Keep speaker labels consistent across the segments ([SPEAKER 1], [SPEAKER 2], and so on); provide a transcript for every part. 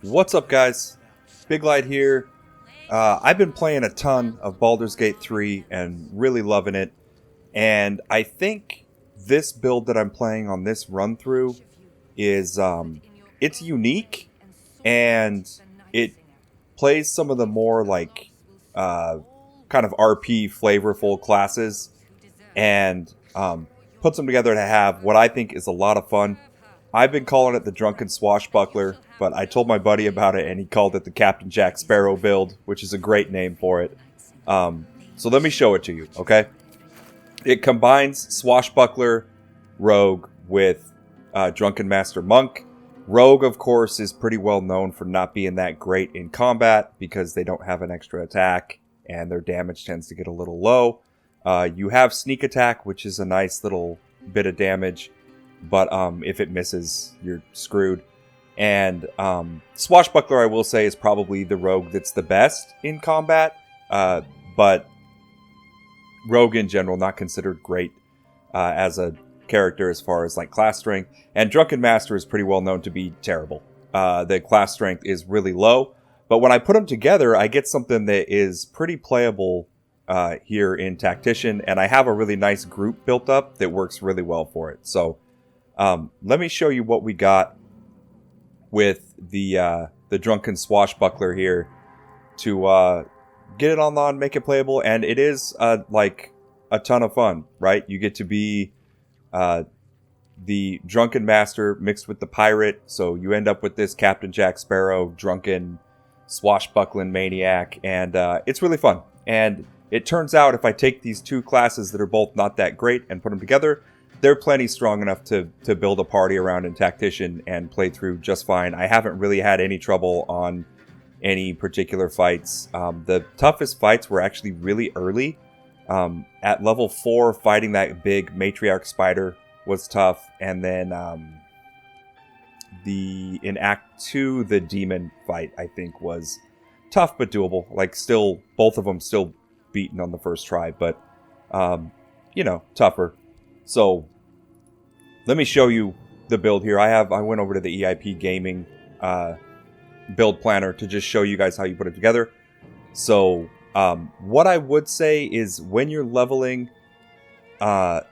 [SPEAKER 1] What's up, guys? Big Light here. I've been playing a ton of Baldur's Gate 3 and really loving it. And I think this build that I'm playing on this run through is it's unique, and it plays some of the more kind of RP flavorful classes, and puts them together to have what I think is a lot of fun. I've been calling it the Drunken Swashbuckler, but I told my buddy about it and he called it the Captain Jack Sparrow build, which is a great name for it. So let me show it to you, okay? It combines Swashbuckler Rogue with Drunken Master Monk. Rogue, of course, is pretty well known for not being that great in combat because they don't have an extra attack and their damage tends to get a little low. You have Sneak Attack, which is a nice little bit of damage, but if it misses, you're screwed. And Swashbuckler, I will say, is probably the rogue that's the best in combat, but rogue in general not considered great as a character as far as like class strength. And Drunken Master is pretty well known to be terrible. The class strength is really low, but when I put them together, I get something that is pretty playable here in Tactician, and I have a really nice group built up that works really well for it. So let me show you what we got with the Drunken Swashbuckler here to get it online, make it playable, and it is like a ton of fun, right? You get to be the Drunken Master mixed with the pirate, so you end up with this Captain Jack Sparrow, drunken, swashbuckling maniac, and it's really fun. And it turns out if I take these two classes that are both not that great and put them together, they're plenty strong enough to build a party around in Tactician and play through just fine. I haven't really had any trouble on any particular fights. The toughest fights were actually really early. At level 4, fighting that big matriarch spider was tough. And then in Act 2, the demon fight, I think, was tough but doable. Like, still, both of them still beaten on the first try, but, tougher. So, let me show you the build here. I went over to the EIP Gaming build planner to just show you guys how you put it together. So, what I would say is when you're leveling, I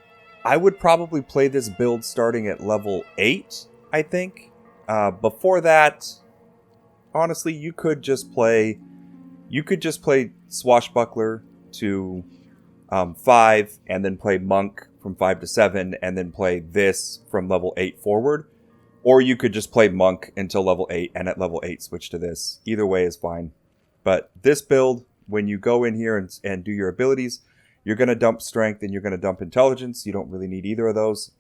[SPEAKER 1] would probably play this build starting at level 8, I think. Before that, honestly, you could just play Swashbuckler to 5, and then play Monk from 5 to 7, and then play this from level 8 forward. Or you could just play Monk until level 8, and at level 8 switch to this. Either way is fine. But this build, when you go in here and do your abilities, you're going to dump Strength and you're going to dump Intelligence. You don't really need either of those.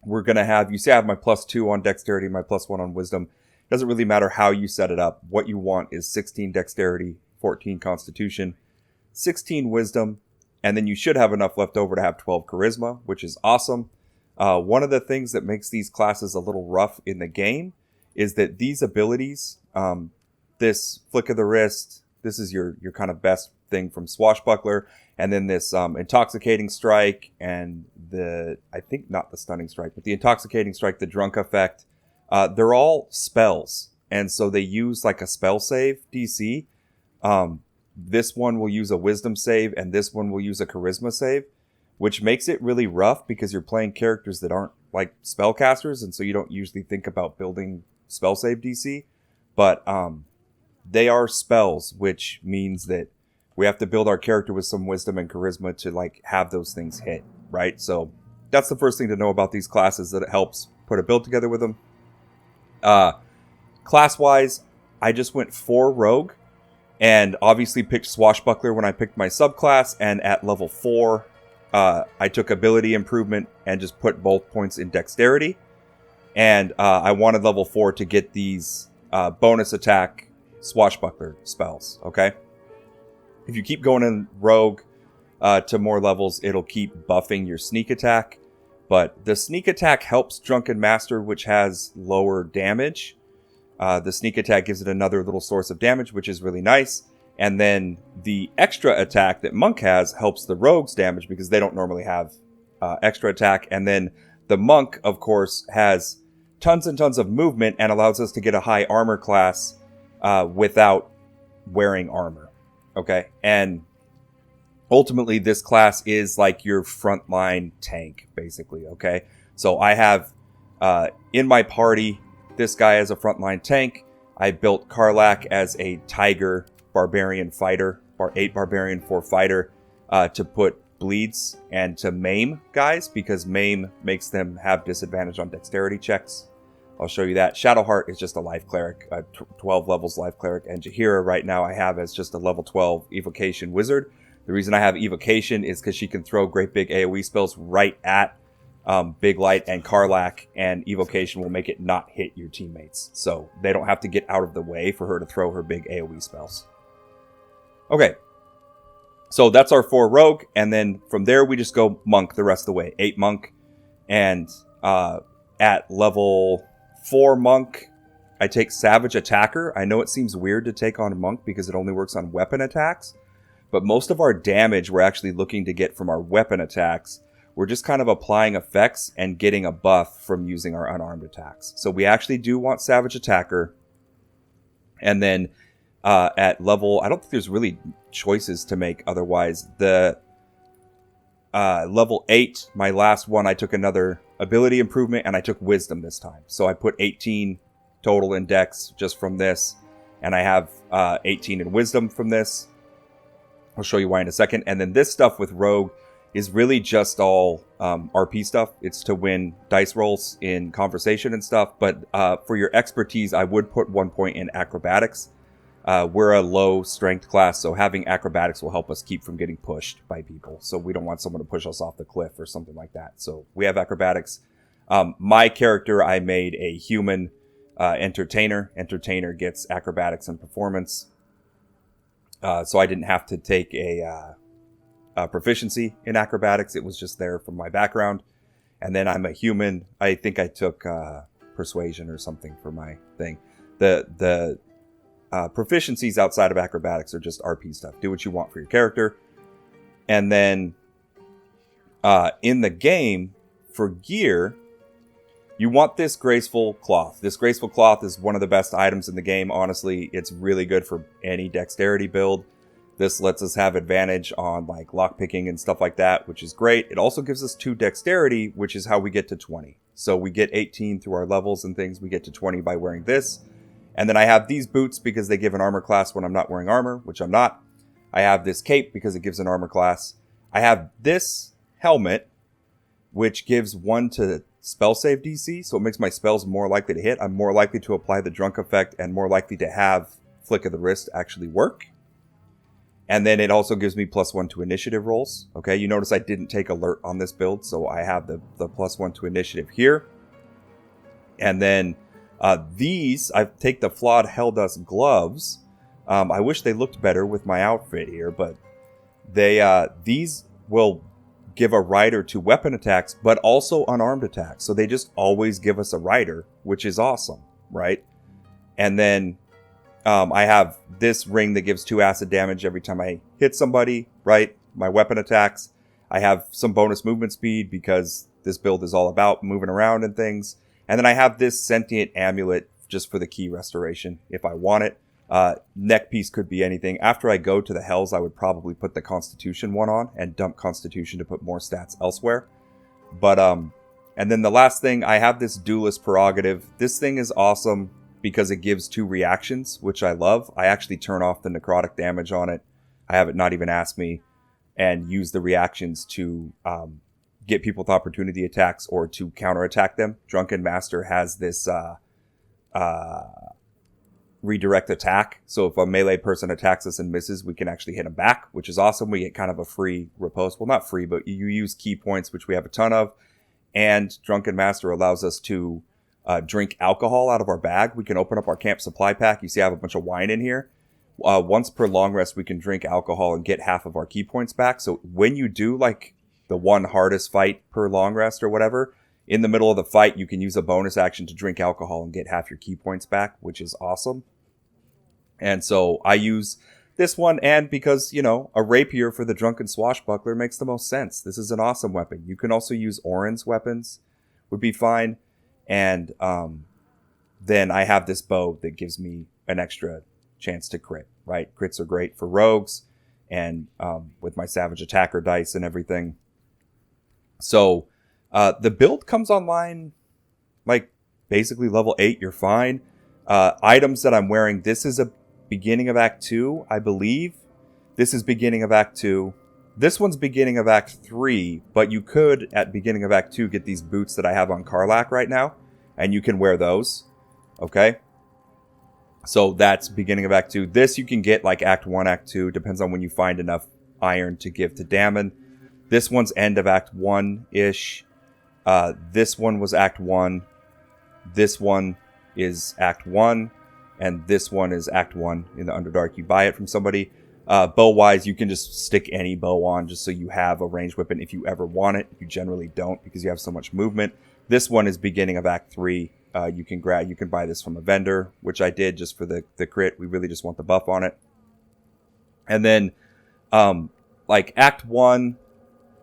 [SPEAKER 1] We're going to have, you see I have my +2 on Dexterity, my +1 on Wisdom. Doesn't really matter how you set it up. What you want is 16 Dexterity, 14 Constitution, 16 Wisdom, and then you should have enough left over to have 12 Charisma, which is awesome. One of the things that makes these classes a little rough in the game is that these abilities, this Flick of the Wrist, this is your kind of best thing from Swashbuckler, and then this Intoxicating Strike, and I think not the Stunning Strike, but the Intoxicating Strike, the Drunk Effect, they're all spells, and so they use like a spell save DC. This one will use a Wisdom save, and this one will use a Charisma save, which makes it really rough because you're playing characters that aren't like spellcasters, and so you don't usually think about building spell save DC. But they are spells, which means that we have to build our character with some Wisdom and Charisma to like have those things hit, right? So that's the first thing to know about these classes, that it helps put a build together with them. Class-wise, I just went 4 Rogue, and obviously picked Swashbuckler when I picked my subclass, and at level 4, I took Ability Improvement and just put both points in Dexterity. And I wanted level 4 to get these bonus attack Swashbuckler spells, okay? If you keep going in Rogue to more levels, it'll keep buffing your Sneak Attack. But the Sneak Attack helps Drunken Master, which has lower damage. The Sneak Attack gives it another little source of damage, which is really nice. And then the extra attack that Monk has helps the Rogue's damage because they don't normally have extra attack. And then the Monk, of course, has tons and tons of movement and allows us to get a high armor class without wearing armor. Okay, and ultimately this class is like your frontline tank, basically. Okay, so I have in my party this guy as a frontline tank. I built Karlach as a tiger barbarian fighter, 8 barbarian 4 fighter, to put bleeds and to maim guys, because maim makes them have disadvantage on dexterity checks. I'll show you that. Shadowheart is just a life cleric, 12 levels life cleric, and Jaheira right now I have as just a level 12 evocation wizard. The reason I have evocation is because she can throw great big AoE spells right at Big Light and Karlach, and evocation will make it not hit your teammates, so they don't have to get out of the way for her to throw her big AoE spells. Okay, so that's our 4 rogue, and then from there we just go monk the rest of the way. 8 monk, and at level 4 monk, I take Savage Attacker. I know it seems weird to take on a monk because it only works on weapon attacks, but most of our damage we're actually looking to get from our weapon attacks. We're just kind of applying effects and getting a buff from using our unarmed attacks. So we actually do want Savage Attacker. And then at level, I don't think there's really choices to make otherwise. The level 8, my last one, I took another ability improvement and I took Wisdom this time. So I put 18 total in Dex just from this. And I have 18 in Wisdom from this. I'll show you why in a second. And then this stuff with Rogue is really just all RP stuff. It's to win dice rolls in conversation and stuff. But for your expertise, I would put 1 point in acrobatics. We're a low strength class, so having acrobatics will help us keep from getting pushed by people. So we don't want someone to push us off the cliff or something like that. So we have acrobatics. My character, I made a human entertainer. Entertainer gets acrobatics and performance. So I didn't have to take a proficiency in acrobatics. It was just there from my background. And then I'm a human. I think I took persuasion or something for my thing. The proficiencies outside of acrobatics are just RP stuff. Do what you want for your character. And then in the game, for gear, you want this graceful cloth. This graceful cloth is one of the best items in the game. Honestly, it's really good for any dexterity build. This lets us have advantage on like lockpicking and stuff like that, which is great. It also gives us 2 dexterity, which is how we get to 20. So we get 18 through our levels and things. We get to 20 by wearing this. And then I have these boots because they give an armor class when I'm not wearing armor, which I'm not. I have this cape because it gives an armor class. I have this helmet, which gives 1 to spell save DC, so it makes my spells more likely to hit. I'm more likely to apply the drunk effect and more likely to have flick of the wrist actually work. And then it also gives me +1 to initiative rolls. Okay, you notice I didn't take alert on this build, so I have the +1 to initiative here. And then these, I take the Flawed Helldust gloves. I wish they looked better with my outfit here, but these will give a rider to weapon attacks, but also unarmed attacks. So they just always give us a rider, which is awesome, right? And then I have this ring that gives 2 acid damage every time I hit somebody, right? My weapon attacks. I have some bonus movement speed because this build is all about moving around and things. And then I have this sentient amulet just for the key restoration if I want it. Neck piece could be anything. After I go to the Hells, I would probably put the Constitution one on and dump Constitution to put more stats elsewhere. But, and then the last thing, I have this Duelist Prerogative. This thing is awesome because it gives 2 reactions, which I love. I actually turn off the necrotic damage on it. I have it not even ask me, and use the reactions to get people with opportunity attacks or to counterattack them. Drunken Master has this redirect attack. So if a melee person attacks us and misses, we can actually hit them back, which is awesome. We get kind of a free riposte. Well, not free, but you use key points, which we have a ton of. And Drunken Master allows us to drink alcohol out of our bag. We can open up our camp supply pack. You see I have a bunch of wine in here. Once per long rest, we can drink alcohol and get half of our key points back. So when you do like the one hardest fight per long rest or whatever, in the middle of the fight, you can use a bonus action to drink alcohol and get half your key points back, which is awesome. And so I use this one, and because, you know, a rapier for the Drunken Swashbuckler makes the most sense. This is an awesome weapon. You can also use Orin's weapons, would be fine. And then I have this bow that gives me an extra chance to crit, right? Crits are great for rogues and with my savage attacker dice and everything. So the build comes online like basically level 8, you're fine. Items that I'm wearing, this is a beginning of Act 2, I believe. This is beginning of Act 2. This one's beginning of Act 3, but you could, at beginning of Act 2, get these boots that I have on Karlach right now, and you can wear those, okay? So that's beginning of Act 2. This you can get like Act 1, Act 2, depends on when you find enough iron to give to Dammon. This one's end of Act 1-ish. This one was Act 1. This one is Act 1. And this one is Act 1 in the Underdark. You buy it from somebody. Bow-wise, you can just stick any bow on just so you have a ranged weapon if you ever want it. You generally don't because you have so much movement. This one is beginning of Act 3. You can buy this from a vendor, which I did just for the crit. We really just want the buff on it. And then, like Act 1,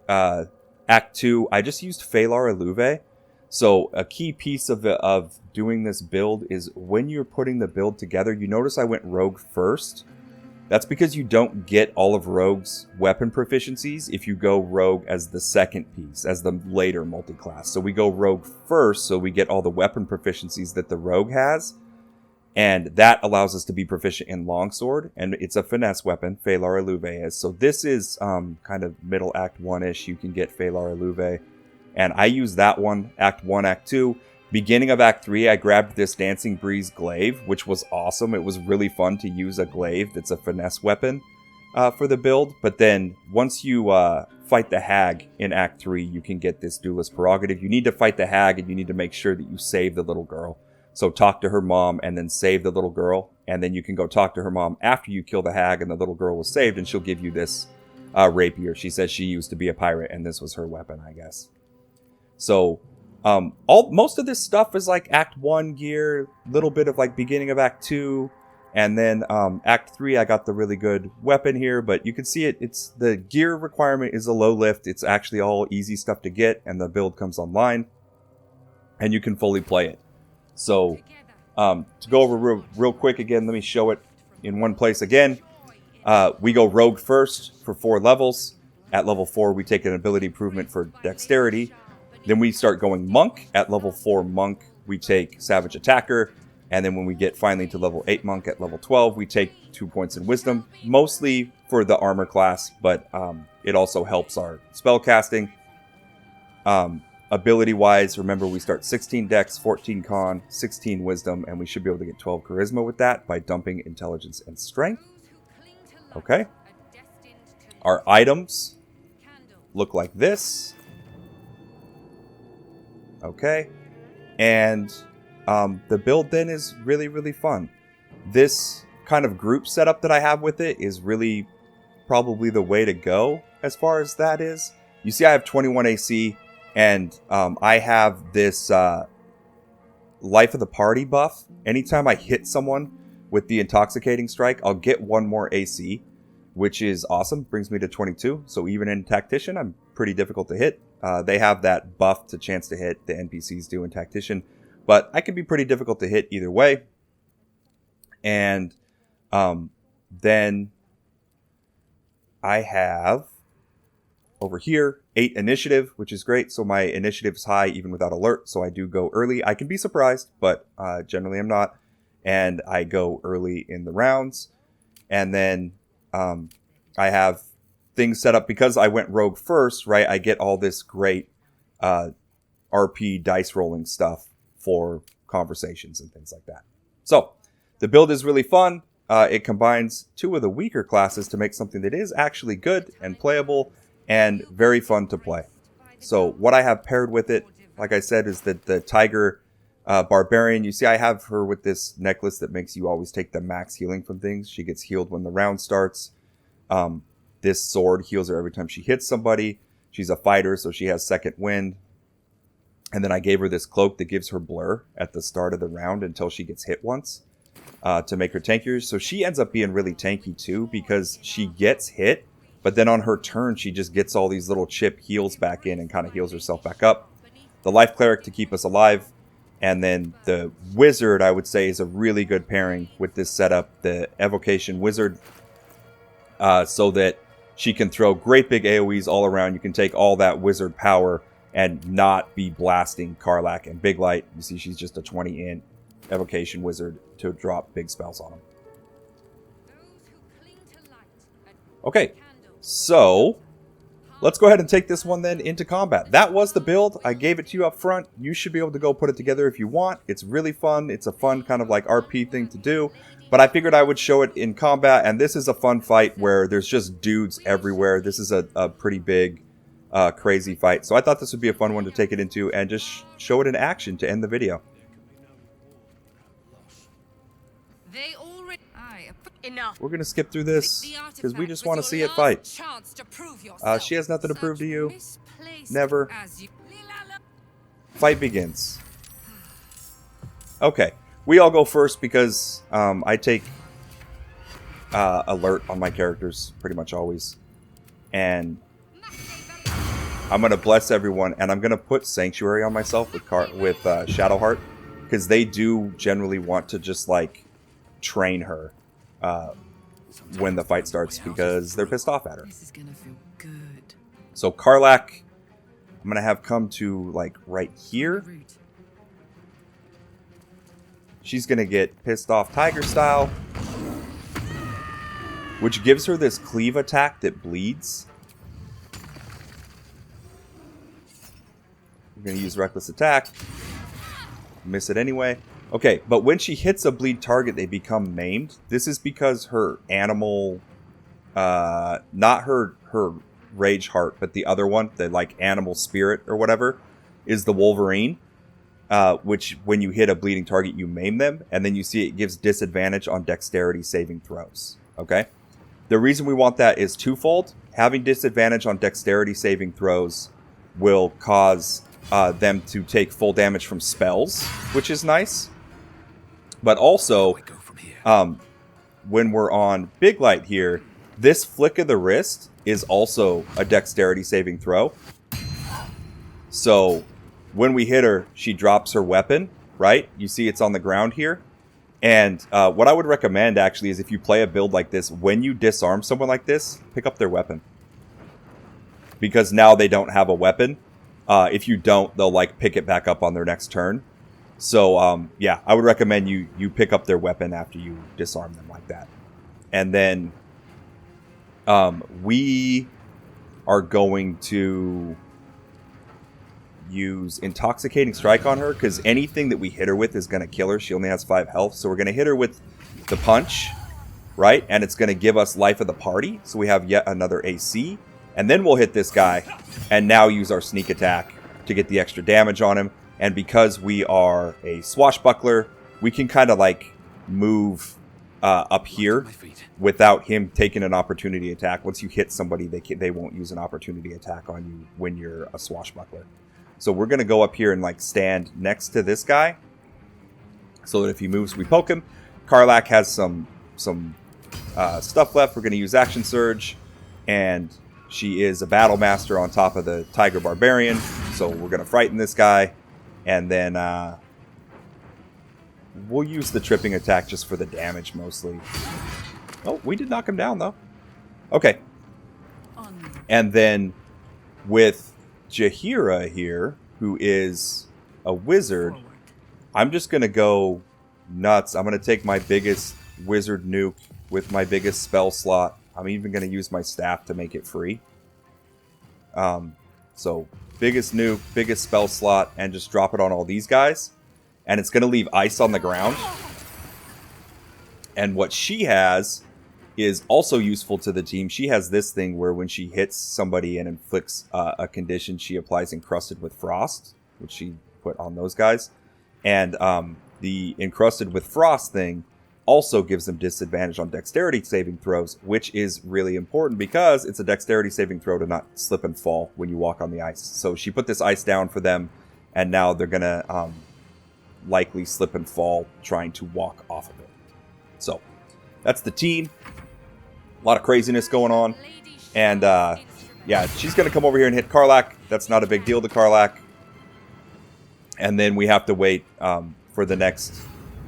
[SPEAKER 1] Act 2, I just used Phalar Eluve. So a key piece of doing this build is when you're putting the build together, you notice I went Rogue first. That's because you don't get all of Rogue's weapon proficiencies if you go Rogue as the second piece, as the later multi-class. So we go Rogue first, so we get all the weapon proficiencies that the Rogue has. And that allows us to be proficient in Longsword. And it's a finesse weapon, Phalar Eluve is. So this is kind of middle Act 1-ish. You can get Phalar Eluve. And I use that one, Act 1, Act 2. Beginning of Act 3, I grabbed this Dancing Breeze Glaive, which was awesome. It was really fun to use a glaive that's a finesse weapon for the build. But then once you fight the Hag in Act 3, you can get this Duelist Prerogative. You need to fight the Hag, and you need to make sure that you save the little girl. So talk to her mom and then save the little girl. And then you can go talk to her mom after you kill the Hag and the little girl was saved, and she'll give you this rapier. She says she used to be a pirate, and this was her weapon, I guess. So most of this stuff is like Act 1 gear, little bit of like beginning of Act 2, and then Act 3 I got the really good weapon here, but you can see it's the gear requirement is a low lift. It's actually all easy stuff to get, and the build comes online and you can fully play it. So to go over real quick again, let me show it in one place again. We go Rogue first for 4 levels. At level 4 we take an ability improvement for dexterity. Then we start going Monk. At level 4 Monk, we take Savage Attacker. And then when we get finally to level 8 Monk at level 12, we take 2 points in Wisdom. Mostly for the armor class, but it also helps our spell casting. Ability-wise, remember we start 16 Dex, 14 Con, 16 Wisdom, and we should be able to get 12 Charisma with that by dumping Intelligence and Strength. Okay. Our items look like this. Okay, and the build then is really, really fun. This kind of group setup that I have with it is really probably the way to go as far as that is. You see I have 21 AC, and I have this Life of the Party buff. Anytime I hit someone with the Intoxicating Strike, I'll get 1 more AC, which is awesome. Brings me to 22, so even in Tactician, I'm pretty difficult to hit. They have that buff to chance to hit, the NPCs do in Tactician, but I can be pretty difficult to hit either way. And then I have over here 8 initiative, which is great. So my initiative is high even without alert, so I do go early. I can be surprised, but generally I'm not. And I go early in the rounds. And then I have things set up because I went Rogue first, right? I get all this great RP dice rolling stuff for conversations and things like that. So the build is really fun. It combines 2 of the weaker classes to make something that is actually good and playable and very fun to play. So what I have paired with it, like I said, is that the Tiger Barbarian. You see I have her with this necklace that makes you always take the max healing from things. She gets healed when the round starts. This sword heals her every time she hits somebody. She's a fighter, so she has second wind. And then I gave her this cloak that gives her blur at the start of the round until she gets hit once to make her tankier. So she ends up being really tanky too because she gets hit, but then on her turn she just gets all these little chip heals back in and kind of heals herself back up. The Life Cleric to keep us alive. And then the wizard, I would say, is a really good pairing with this setup. The evocation wizard, so that she can throw great big AoEs all around. You can take all that wizard power and not be blasting Karlach and Big Light. You see, she's just a 20-int evocation wizard to drop big spells on them. Okay, so let's go ahead and take this one then into combat. That was the build. I gave it to you up front. You should be able to go put it together if you want. It's really fun. It's a fun kind of like RP thing to do. But I figured I would show it in combat. And this is a fun fight where there's just dudes everywhere. This is a pretty big, crazy fight. So I thought this would be a fun one to take it into and just show it in action to end the video. We're going to skip through this because we just want to see it fight. She has nothing to prove to you. Never. Fight begins. Okay. We all go first because I take alert on my characters pretty much always. And I'm going to bless everyone. And I'm going to put Sanctuary on myself with Shadowheart. Because they do generally want to just like train her. When the fight starts because they're pissed off at her. This is gonna feel good. So Karlach, I'm gonna have come to like right here. She's gonna get pissed off tiger style, which gives her this cleave attack that bleeds. We're gonna use reckless attack. Miss it anyway. Okay, but when she hits a bleed target, they become maimed. This is because her animal, not her rage heart, but the other one, the like animal spirit or whatever, is the Wolverine. Which when you hit a bleeding target, you maim them, and then you see it gives disadvantage on dexterity saving throws. Okay, the reason we want that is twofold. Having disadvantage on dexterity saving throws will cause them to take full damage from spells, which is nice. But also, when we're on Big Light here, this flick of the wrist is also a dexterity saving throw. So when we hit her, she drops her weapon, right? You see it's on the ground here. And what I would recommend actually is if you play a build like this, when you disarm someone like this, pick up their weapon. Because now they don't have a weapon. If you don't, they'll like pick it back up on their next turn. So, yeah, I would recommend you pick up their weapon after you disarm them like that. And then we are going to use Intoxicating Strike on her because anything that we hit her with is going to kill her. She only has 5 health. So we're going to hit her with the punch, right? And it's going to give us Life of the Party. So we have yet another AC. And then we'll hit this guy and now use our sneak attack to get the extra damage on him. And because we are a swashbuckler, we can kind of like move up here without him taking an opportunity attack. Once you hit somebody, they won't use an opportunity attack on you when you're a swashbuckler. So we're going to go up here and like stand next to this guy so that if he moves, we poke him. Karlach has some stuff left. We're going to use Action Surge, and she is a Battle Master on top of the Tiger Barbarian. So we're going to frighten this guy. And then we'll use the tripping attack just for the damage mostly. Oh, we did knock him down though. Okay. And then with Jaheira here, who is a wizard, I'm just going to go nuts. I'm going to take my biggest wizard nuke with my biggest spell slot. I'm even going to use my staff to make it free. So biggest nuke, biggest spell slot, and just drop it on all these guys. And it's going to leave ice on the ground. And what she has is also useful to the team. She has this thing where when she hits somebody and inflicts a condition, she applies Encrusted with Frost, which she put on those guys. And the Encrusted with Frost thing also gives them disadvantage on dexterity saving throws, which is really important because it's a dexterity saving throw to not slip and fall when you walk on the ice. So she put this ice down for them, and now they're going to likely slip and fall trying to walk off of it. So that's the team. A lot of craziness going on. And yeah, she's going to come over here and hit Karlach. That's not a big deal to Karlach. And then we have to wait for the next,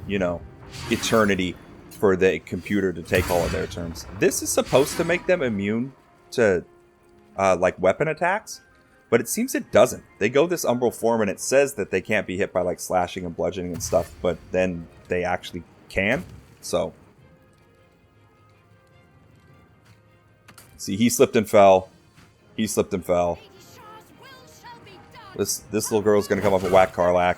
[SPEAKER 1] you know, eternity for the computer to take all of their turns. This is supposed to make them immune to like weapon attacks, but it seems it doesn't. They go this umbral form and it says that they can't be hit by like slashing and bludgeoning and stuff, but then they actually can. So see, he slipped and fell. He slipped and fell. This little girl's gonna come up and whack Karlach.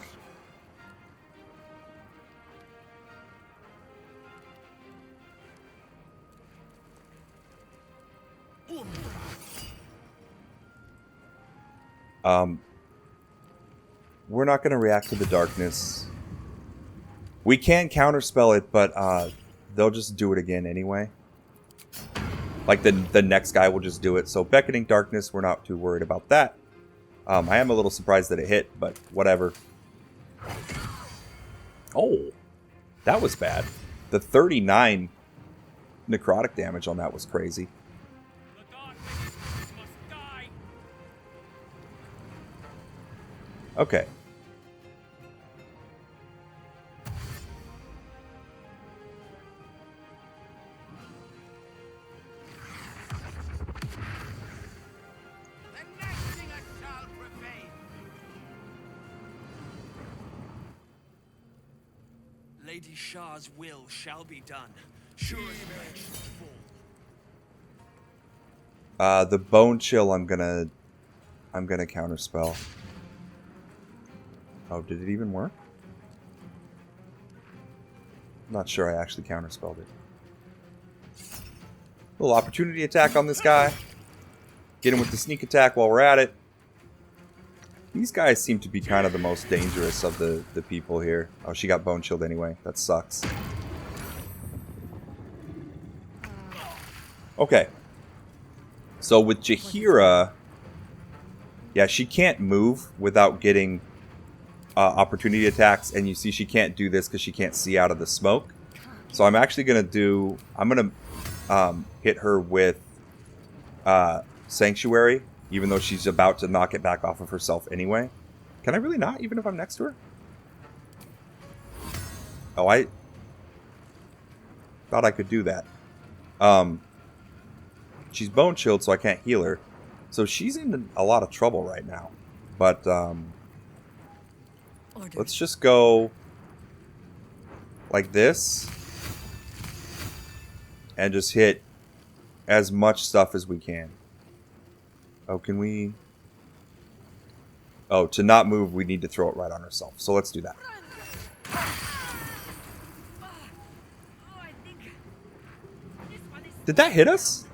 [SPEAKER 1] We're not gonna react to the darkness. We can counterspell it, but they'll just do it again anyway. Like the next guy will just do it. So beckoning darkness, we're not too worried about that. I am a little surprised that it hit, but whatever. Oh, that was bad. The 39 necrotic damage on that was crazy. Okay.
[SPEAKER 2] Lady Shah's will shall be done. Sure as legends fall.
[SPEAKER 1] The bone chill I'm gonna counterspell. Oh, did it even work? Not sure I actually counterspelled it. Little opportunity attack on this guy. Get him with the sneak attack while we're at it. These guys seem to be kind of the most dangerous of the people here. Oh, she got bone chilled anyway. That sucks. Okay. So with Jaheira, yeah, she can't move without getting opportunity attacks, and you see she can't do this because she can't see out of the smoke. So I'm actually gonna hit her with Sanctuary, even though she's about to knock it back off of herself anyway. Can I really not, even if I'm next to her? Oh, I thought I could do that. She's bone chilled, so I can't heal her. So she's in a lot of trouble right now. But let's just go like this and just hit as much stuff as we can. Oh, can we... Oh, to not move, we need to throw it right on herself. So let's do that. Did that hit us?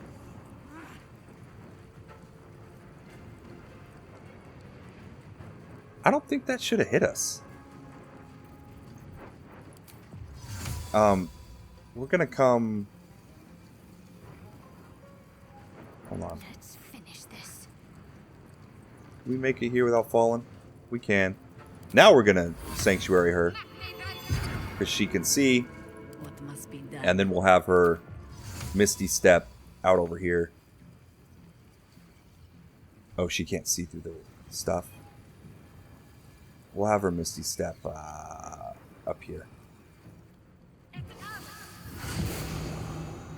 [SPEAKER 1] I don't think that should have hit us. We're gonna come... Hold on.
[SPEAKER 3] Let's finish this.
[SPEAKER 1] Can we make it here without falling? We can. Now we're gonna Sanctuary her. Because she can see.
[SPEAKER 3] What must be done?
[SPEAKER 1] And then we'll have her Misty Step out over here. Oh, she can't see through the stuff. We'll have her Misty Step up here.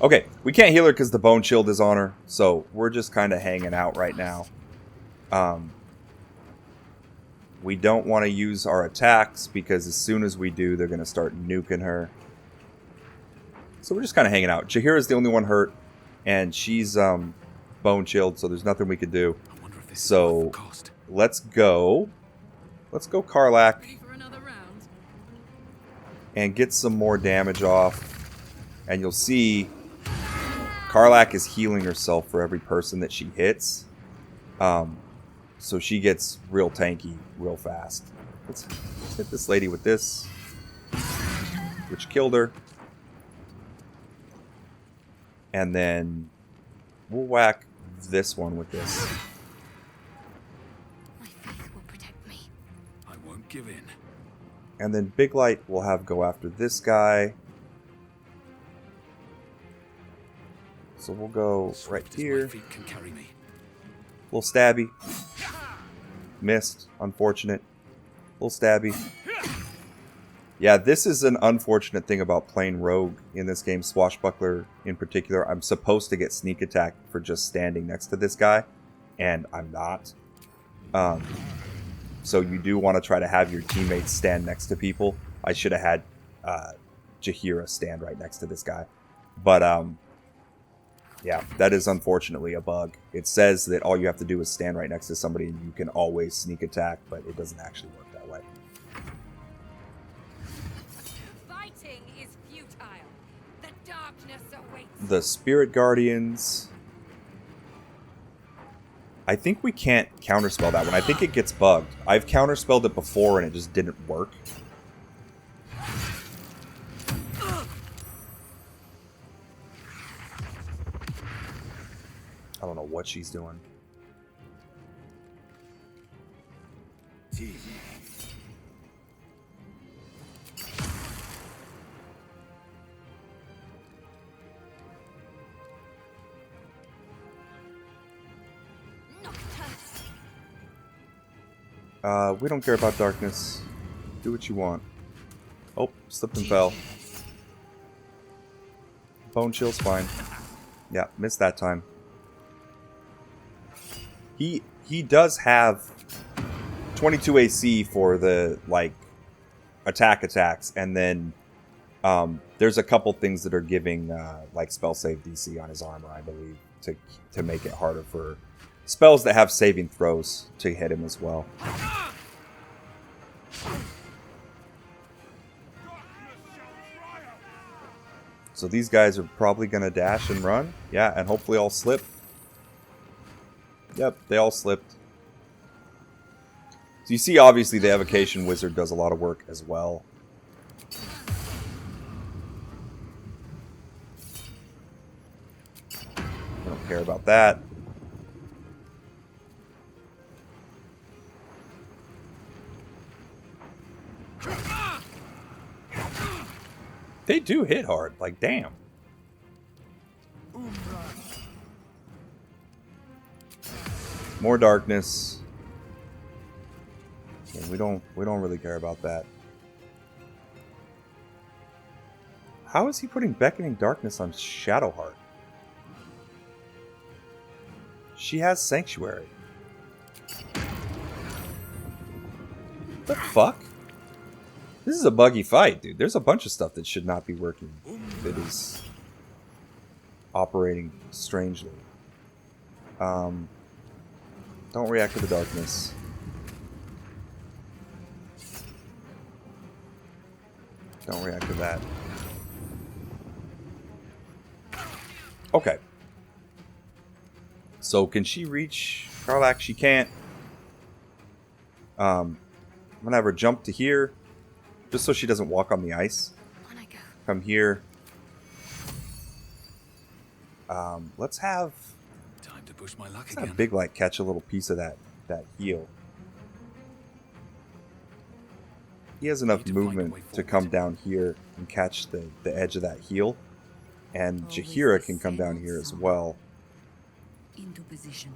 [SPEAKER 1] Okay, we can't heal her because the Bone Shield is on her, so we're just kind of hanging out right now. We don't want to use our attacks because as soon as we do, they're going to start nuking her. So we're just kind of hanging out. Jaheira's the only one hurt, and she's Bone Chilled, so there's nothing we could do. So let's go. Let's go Karlach and get some more damage off. And you'll see Karlach is healing herself for every person that she hits. So she gets real tanky real fast. Let's hit this lady with this, which killed her. And then we'll whack this one with this.
[SPEAKER 3] My faith will protect me.
[SPEAKER 2] I won't give in.
[SPEAKER 1] And then Big Light will have go after this guy. So we'll go right here.
[SPEAKER 2] My feet can carry me.
[SPEAKER 1] Little stabby. Missed. Unfortunate. Little stabby. Yeah, this is an unfortunate thing about playing Rogue in this game, Swashbuckler in particular. I'm supposed to get sneak attack for just standing next to this guy, and I'm not. So you do want to try to have your teammates stand next to people. I should have had Jaheira stand right next to this guy. But, yeah, that is unfortunately a bug. It says that all you have to do is stand right next to somebody and you can always sneak attack, but it doesn't actually work that way.
[SPEAKER 3] Fighting is futile. The darkness awaits.
[SPEAKER 1] The Spirit Guardians. I think we can't counterspell that one. I think it gets bugged. I've counterspelled it before and it just didn't work. I don't know what she's doing. We don't care about darkness. Do what you want. Oh, slipped and fell. Bone chill's fine. Yeah, missed that time. He does have 22 AC for the like attacks, and then there's a couple things that are giving like spell save DC on his armor, I believe, to make it harder for spells that have saving throws to hit him as well. So these guys are probably going to dash and run. Yeah, and hopefully all slip. Yep, they all slipped. So you see, obviously, the Evocation Wizard does a lot of work as well. I don't care about that. They do hit hard, like damn. More darkness. Yeah, we don't really care about that. How is he putting Beckoning Darkness on Shadowheart? She has Sanctuary. What the fuck? This is a buggy fight, dude. There's a bunch of stuff that should not be working that is operating strangely. Don't react to the darkness. Don't react to that. Okay. So can she reach Karlach? She can't. I'm gonna have her jump to here, just so she doesn't walk on the ice. Come here. Let's have
[SPEAKER 2] Time to push my luck
[SPEAKER 1] let's
[SPEAKER 2] again.
[SPEAKER 1] have Big Light catch a little piece of that heal. He has enough movement to come down here and catch the edge of that heal. And Jaheira can come down here as well.
[SPEAKER 3] Into position.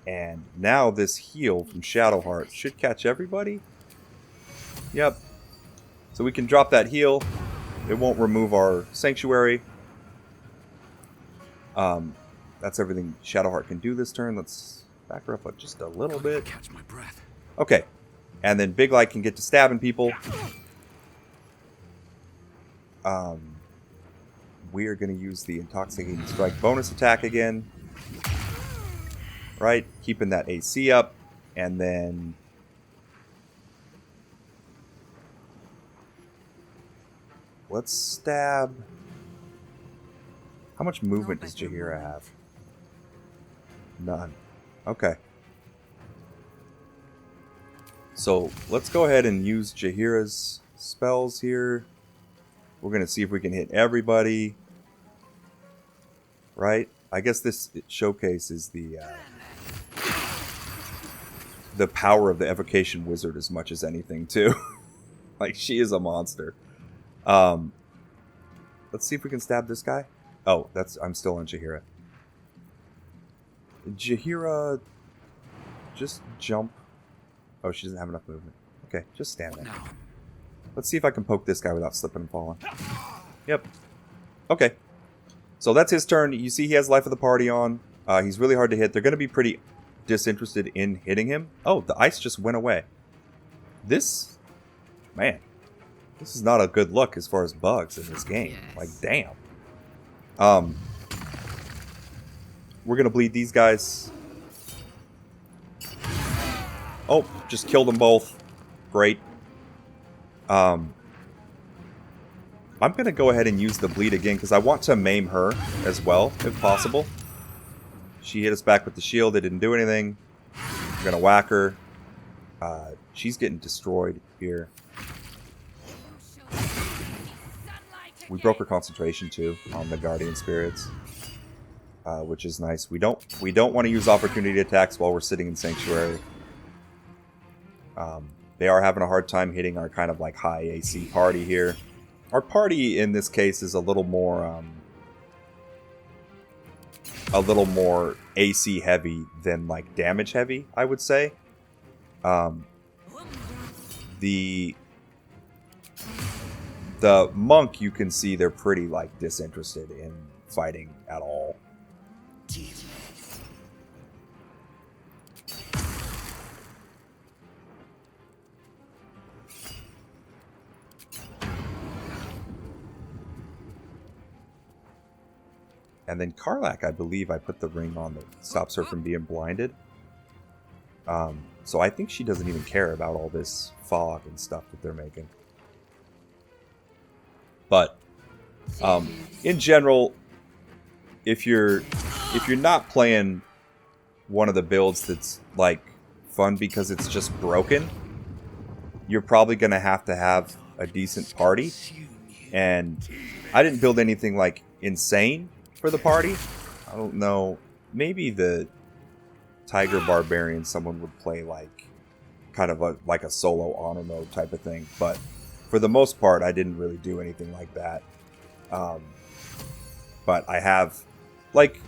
[SPEAKER 1] And now this heal from Shadowheart should catch everybody. Yep. So we can drop that heal. It won't remove our Sanctuary. That's everything Shadowheart can do this turn. Let's back her up just a little bit.
[SPEAKER 2] Catch my breath.
[SPEAKER 1] Okay. And then Big Light can get to stabbing people. We're going to use the Intoxicating Strike bonus attack again. Right? Keeping that AC up. And then let's stab. How much movement does Jaheira have? None. Okay. So let's go ahead and use Jaheira's spells here. We're going to see if we can hit everybody. Right? I guess this showcases the power of the Evocation Wizard as much as anything, too. Like, she is a monster. Let's see if we can stab this guy. Oh, I'm still on Jaheira. Jaheira just jump. Oh, she doesn't have enough movement. Okay, just stand there.
[SPEAKER 2] No.
[SPEAKER 1] Let's see if I can poke this guy without slipping and falling. Yep. Okay. So that's his turn. You see he has life of the party on. He's really hard to hit. They're going to be pretty disinterested in hitting him. Oh, the ice just went away. This... Man. This is not a good look as far as bugs in this game.
[SPEAKER 2] Yes.
[SPEAKER 1] Like, damn. We're going to bleed these guys. Oh, just killed them both. Great. I'm going to go ahead and use the bleed again because I want to maim her as well, if possible. She hit us back with the shield. It didn't do anything. I'm going to whack her. She's getting destroyed here. We broke her concentration too on the guardian spirits, which is nice. We don't want to use opportunity attacks while we're sitting in sanctuary. They are having a hard time hitting our kind of like high AC party here. Our party in this case is a little more AC heavy than like damage heavy, I would say. The monk, you can see they're pretty like disinterested in fighting at all. And then Karlak, I believe I put the ring on that stops her from being blinded. So I think she doesn't even care about all this fog and stuff that they're making. But in general, if you're not playing one of the builds that's like fun because it's just broken, you're probably gonna have a decent party. And I didn't build anything like insane for the party. I don't know. Maybe the Tiger Barbarian someone would play like kind of like a solo honor mode type of thing, but for the most part I didn't really do anything like that. But I have like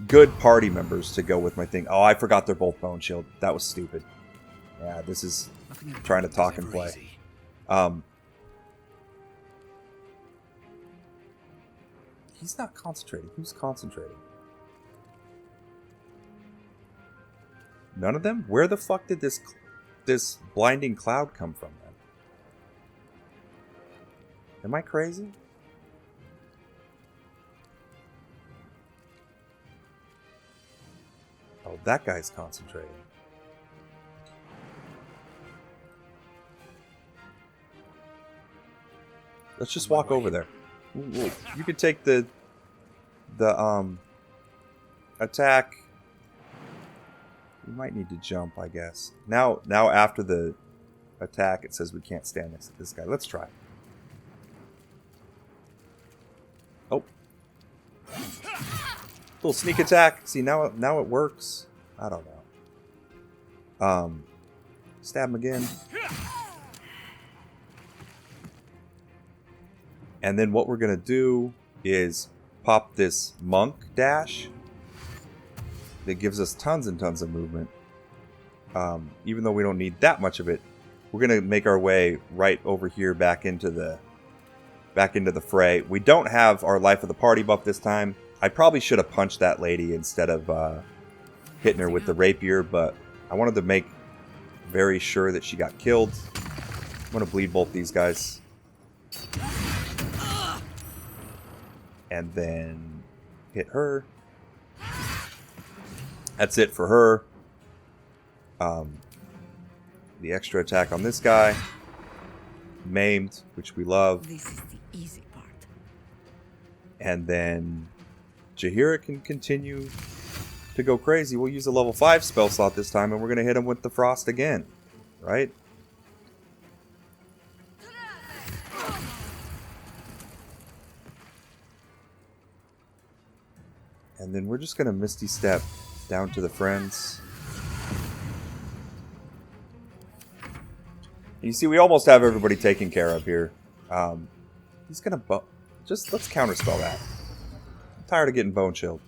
[SPEAKER 1] good party members to go with my thing. Oh, I forgot they're both bone shield. That was stupid. Yeah, this is trying to talk and play. He's not concentrating. Who's concentrating? None of them? Where the fuck did this blinding cloud come from then? Am I crazy? Oh, that guy's concentrating. Let's just walk over there. Ooh, you could take the attack. We might need to jump, I guess. Now after the attack, it says we can't stand next to this guy. Let's try. Oh. Little sneak attack. See, now it works. I don't know. Stab him again. And then what we're going to do is pop this monk dash that gives us tons and tons of movement. Even though we don't need that much of it, we're going to make our way right over here back into the fray. We don't have our life of the party buff this time. I probably should have punched that lady instead of hitting her with the rapier, but I wanted to make very sure that she got killed. I'm going to bleed both these guys. And then hit her. That's it for her. The extra attack on this guy. Maimed, which we love.
[SPEAKER 3] This is the easy part.
[SPEAKER 1] And then Jaheira can continue to go crazy. We'll use a level 5 spell slot this time, and we're going to hit him with the frost again. Right? And then we're just going to Misty Step down to the friends. And you see, we almost have everybody taken care of here. He's going to... Just let's counterspell that. I'm tired of getting bone chilled.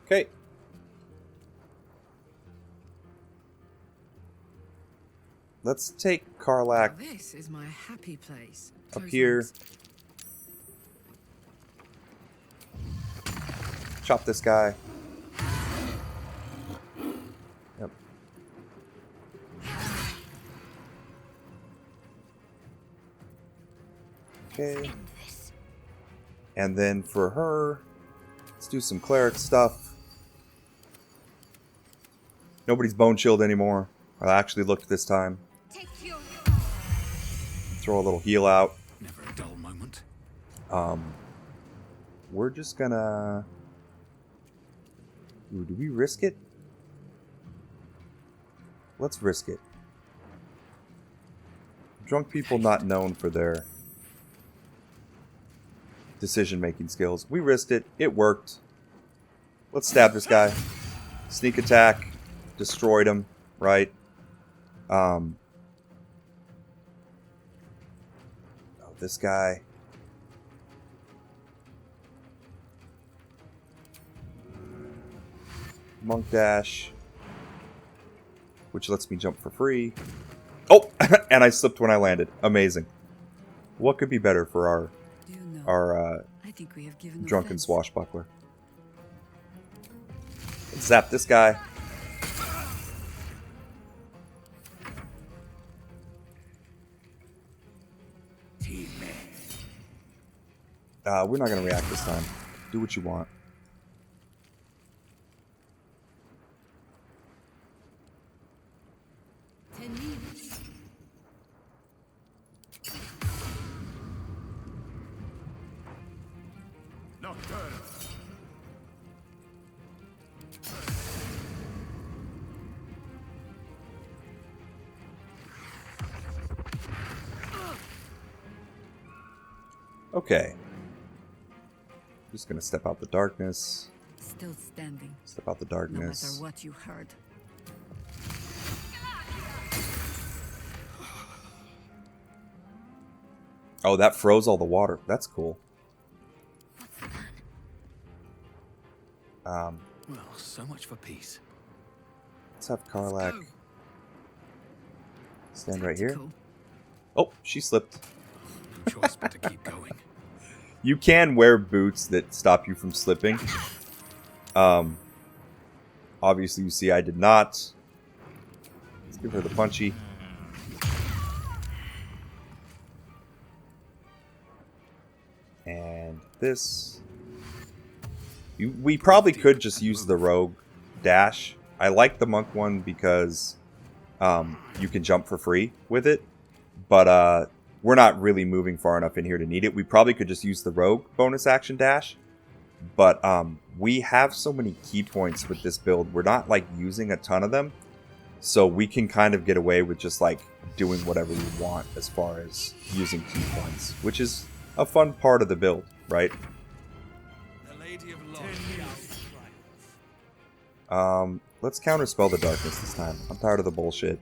[SPEAKER 1] Okay. Let's take Karlak
[SPEAKER 4] This is my happy place.
[SPEAKER 1] up
[SPEAKER 4] Close
[SPEAKER 1] here.
[SPEAKER 4] ranks.
[SPEAKER 1] Chop this guy. Yep. Okay. And then for her, let's do some cleric stuff. Nobody's bone shield anymore. I actually looked this time.
[SPEAKER 3] Take your
[SPEAKER 1] Throw a little heal out.
[SPEAKER 2] Never a dull moment.
[SPEAKER 1] We're just gonna... Ooh, do we risk it? Let's risk it. Drunk people not known for their decision-making skills. We risked it. It worked. Let's stab this guy. Sneak attack. Destroyed him. Right? Oh, this guy. Monk dash. Which lets me jump for free. Oh! And I slipped when I landed. Amazing. What could be better for
[SPEAKER 4] Do you know,
[SPEAKER 1] our
[SPEAKER 4] I think we have given
[SPEAKER 1] drunken
[SPEAKER 4] offense.
[SPEAKER 1] swashbuckler? Let's zap this guy. We're not going to react this time. Do what you want. Okay. Just going to step out the darkness.
[SPEAKER 4] Still standing,
[SPEAKER 1] Step out the
[SPEAKER 4] no matter
[SPEAKER 1] darkness.
[SPEAKER 4] what you heard.
[SPEAKER 1] Oh, that froze all the water. That's cool.
[SPEAKER 2] Well, so much for peace.
[SPEAKER 1] Let's have Karlak stand right here.
[SPEAKER 4] Tactical.
[SPEAKER 1] Oh, she slipped.
[SPEAKER 2] No choice but to keep going.
[SPEAKER 1] You can wear boots that stop you from slipping. Obviously, you see I did not. Let's give her the punchy. And this. We probably could just use the rogue dash. I like the monk one because you can jump for free with it. But we're not really moving far enough in here to need it. We probably could just use the rogue bonus action dash. But we have so many key points with this build. We're not like using a ton of them. So we can kind of get away with just like doing whatever we want as far as using key points. Which is a fun part of the build, right?
[SPEAKER 2] The Lady of Love shall triumph.
[SPEAKER 1] Let's counterspell the darkness this time. I'm tired of the bullshit.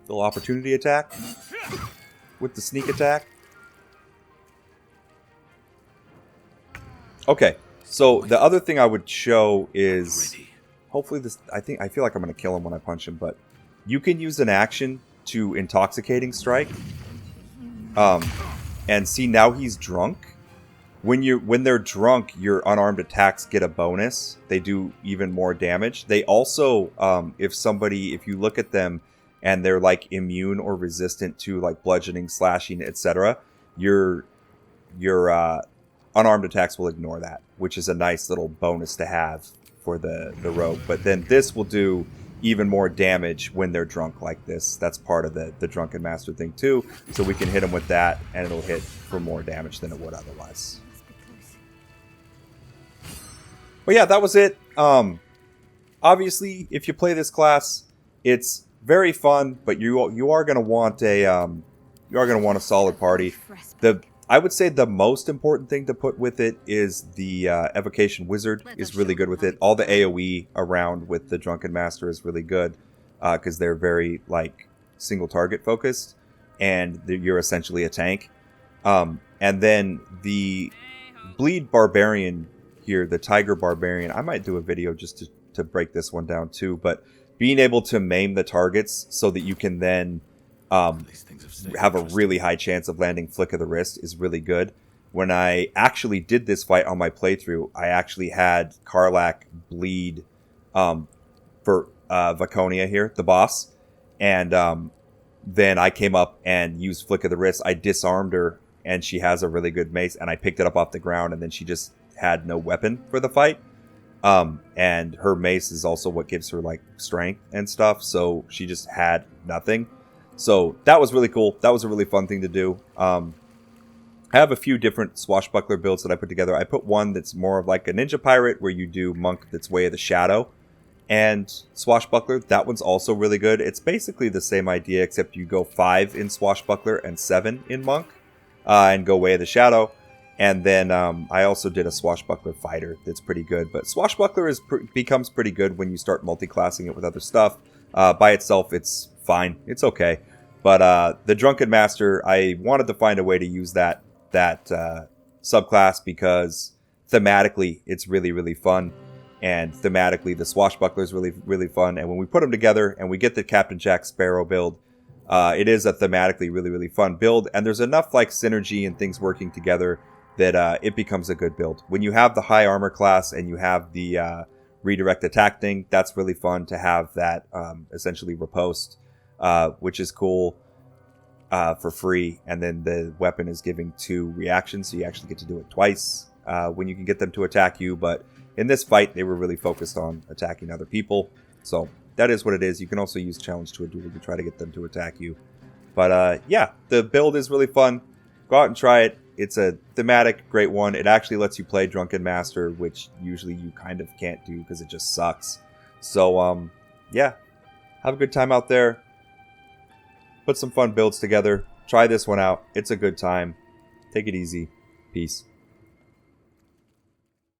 [SPEAKER 1] Little opportunity attack with the sneak attack. Okay, so the other thing I would show is
[SPEAKER 2] Ready.
[SPEAKER 1] hopefully this. I feel like I'm gonna kill him when I punch him, but you can use an action to intoxicating strike. And see, now he's drunk. When they're drunk, your unarmed attacks get a bonus. They do even more damage. They also, if you look at them and they're like immune or resistant to like bludgeoning, slashing, etc., your unarmed attacks will ignore that, which is a nice little bonus to have for the rogue. But then this will do even more damage when they're drunk like this. That's part of the Drunken Master thing too. So we can hit them with that, and it'll hit for more damage than it would otherwise. But yeah, that was it. Obviously, if you play this class, it's very fun, but you are gonna want a solid party. I would say the most important thing to put with it is the Evocation Wizard is really good with it. All the AoE around with the Drunken Master is really good because they're very like single target focused, and you're essentially a tank. And then the Bleed Barbarian here, the Tiger Barbarian, I might do a video just to break this one down too, but being able to maim the targets so that you can then have a really high chance of landing Flick of the Wrist is really good. When I actually did this fight on my playthrough, I actually had Karlach bleed for Vaconia here, the boss, and then I came up and used Flick of the Wrist. I disarmed her, and she has a really good mace, and I picked it up off the ground, and then she just had no weapon for the fight. And her mace is also what gives her like strength and stuff, so she just had nothing. So that was really cool. That was a really fun thing to do. I have a few different Swashbuckler builds that I put together. I put one that's more of like a Ninja Pirate, where you do Monk that's Way of the Shadow and Swashbuckler. That one's also really good. It's basically the same idea, except you go 5 in Swashbuckler and 7 in Monk, and go Way of the Shadow. And then I also did a Swashbuckler Fighter that's pretty good. But Swashbuckler becomes pretty good when you start multi-classing it with other stuff. By itself, it's fine. It's okay. But the Drunken Master, I wanted to find a way to use that subclass because thematically it's really, really fun. And thematically the Swashbuckler is really, really fun. And when we put them together and we get the Captain Jack Sparrow build, it is a thematically really, really fun build. And there's enough like synergy and things working together that it becomes a good build. When you have the high armor class and you have the redirect attack thing, that's really fun to have that essentially riposte, which is cool. For free, and then the weapon is giving 2 reactions, so you actually get to do it twice when you can get them to attack you. But in this fight, they were really focused on attacking other people, so that is what it is. You can also use challenge to a duel to try to get them to attack you. But yeah, the build is really fun. Go out and try it. It's a thematic, great one. It actually lets you play Drunken Master, which usually you kind of can't do because it just sucks. So yeah, have a good time out there. Put some fun builds together. Try this one out. It's a good time. Take it easy. Peace.